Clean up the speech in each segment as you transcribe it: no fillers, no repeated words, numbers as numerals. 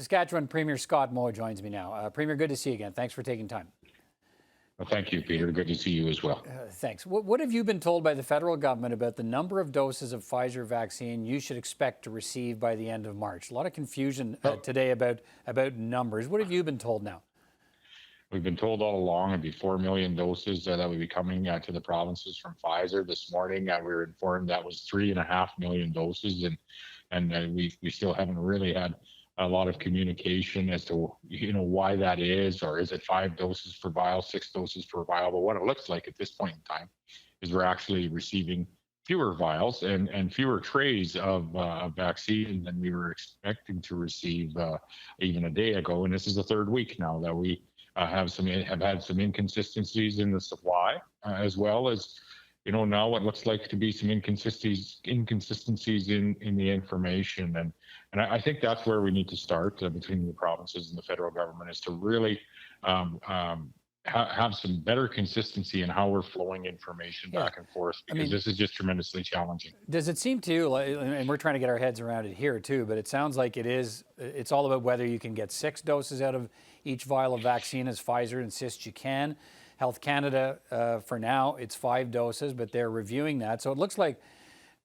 Saskatchewan Premier Scott Moe joins me now. Premier, good to see you again. Thanks for taking time. Well, thank you, Peter. Good to see you as well. Thanks. What have you been told by the federal government about the number of doses of Pfizer vaccine you should expect to receive by the end of March? A lot of confusion today about numbers. What have you been told now? We've been told all along it'd be 4 million doses that would be coming to the provinces from Pfizer. This morning, we were informed that was 3.5 million doses, and we still haven't really had a lot of communication as to why that is, or is it 5 doses per vial, 6 doses per vial? But what it looks like at this point in time is we're actually receiving fewer vials and fewer trays of vaccine than we were expecting to receive even a day ago. And this is the third week now that we have had some inconsistencies in the supply, as well as now what looks like to be some inconsistencies in the information. And I think that's where we need to start between the provinces and the federal government, is to really have some better consistency in how we're flowing information back and forth, because this is just tremendously challenging. Does it seem to you, and we're trying to get our heads around it here too, but it sounds like it's all about whether you can get 6 doses out of each vial of vaccine, as Pfizer insists you can. Health Canada, for now, it's 5 doses, but they're reviewing that. So it looks like,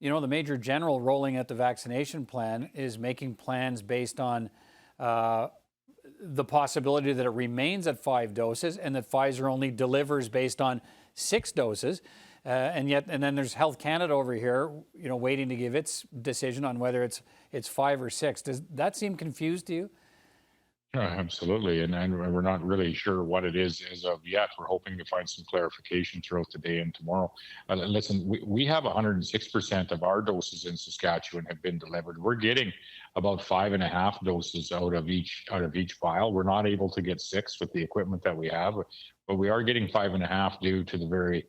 the Major General rolling out the vaccination plan is making plans based on the possibility that it remains at 5 doses and that Pfizer only delivers based on 6 doses. And then there's Health Canada over here, waiting to give its decision on whether it's 5 or 6. Does that seem confused to you? Absolutely, and we're not really sure what it is as of yet. We're hoping to find some clarification throughout today and tomorrow. Listen, we have 106% of our doses in Saskatchewan have been delivered. We're getting about 5.5 doses out of each vial. We're not able to get 6 with the equipment that we have, but we are getting 5.5 due to the very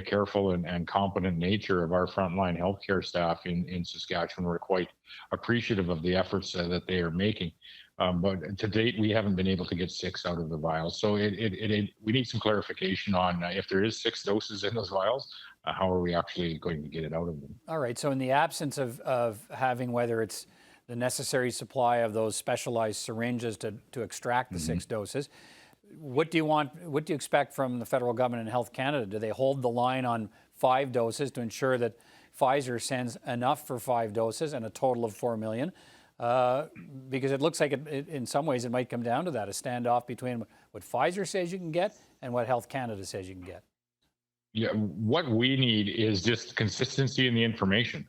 careful and competent nature of our frontline healthcare staff in Saskatchewan. We're quite appreciative of the efforts that they are making. But to date, we haven't been able to get 6 out of the vials. So we need some clarification on if there is 6 doses in those vials, how are we actually going to get it out of them? All right. So in the absence of having, whether it's the necessary supply of those specialized syringes to extract the 6 doses, what do you expect from the federal government and Health Canada? Do they hold the line on 5 doses to ensure that Pfizer sends enough for 5 doses and a total of 4 million? Because it looks like in some ways it might come down to that, a standoff between what Pfizer says you can get and what Health Canada says you can get. Yeah, what we need is just consistency in the information.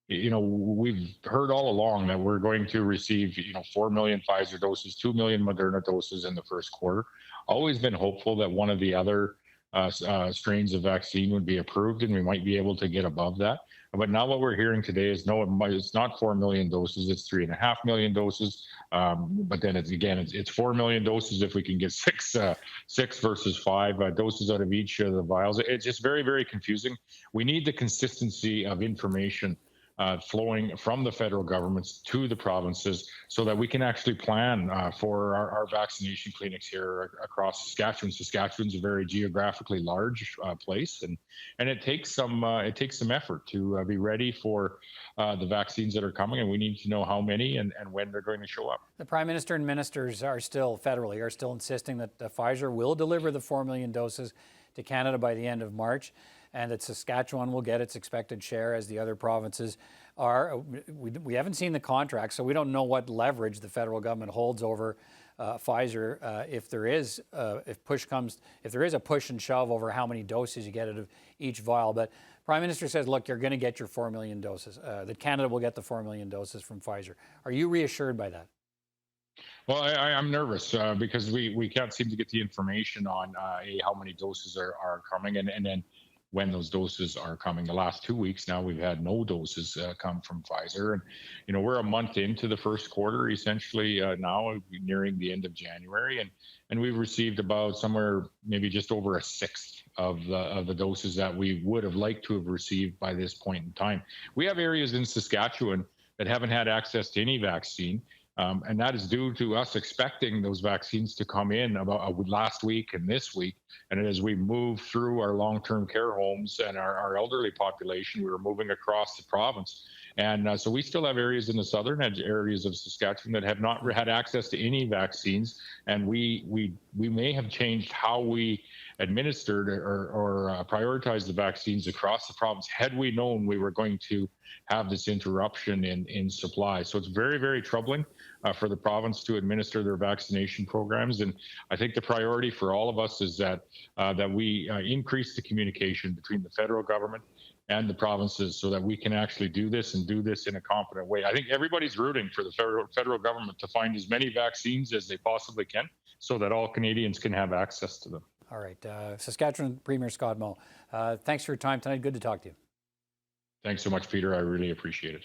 We've heard all along that we're going to receive, 4 million Pfizer doses, 2 million Moderna doses in the first quarter. Always been hopeful that one of the other strains of vaccine would be approved and we might be able to get above that. But now what we're hearing today is no, it's not 4 million doses, it's 3.5 million doses. But then it's 4 million doses if we can get 6 versus 5 doses out of each of the vials. It's just very, very confusing. We need the consistency of information flowing from the federal governments to the provinces so that we can actually plan for our vaccination clinics here across Saskatchewan. Saskatchewan's a very geographically large place, and it takes some effort to be ready for the vaccines that are coming, and we need to know how many and when they're going to show up. The Prime Minister and ministers are still insisting that Pfizer will deliver the 4 million doses to Canada by the end of March, and that Saskatchewan will get its expected share as the other provinces are. We haven't seen the contract, so we don't know what leverage the federal government holds over Pfizer if there is a push and shove over how many doses you get out of each vial. But Prime Minister says, look, you're going to get your 4 million doses, that Canada will get the 4 million doses from Pfizer. Are you reassured by that? Well, I'm nervous because we can't seem to get the information on how many doses are coming and then when those doses are coming. The last 2 weeks now, we've had no doses come from Pfizer. And, we're a month into the first quarter, essentially now, nearing the end of January. And we've received about somewhere maybe just over a sixth of the doses that we would have liked to have received by this point in time. We have areas in Saskatchewan that haven't had access to any vaccine. And that is due to us expecting those vaccines to come in about last week and this week. And as we move through our long-term care homes and our elderly population, we were moving across the province. And so we still have areas in the southern areas of Saskatchewan that have not had access to any vaccines. And we may have changed how we administered or prioritized the vaccines across the province had we known we were going to have this interruption in supply. So it's very, very troubling for the province to administer their vaccination programs. And I think the priority for all of us is that we increase the communication between the federal government and the provinces so that we can actually do this and do this in a competent way. I think everybody's rooting for the federal government to find as many vaccines as they possibly can so that all Canadians can have access to them. All right. Saskatchewan Premier Scott Moe, thanks for your time tonight. Good to talk to you. Thanks so much, Peter. I really appreciate it.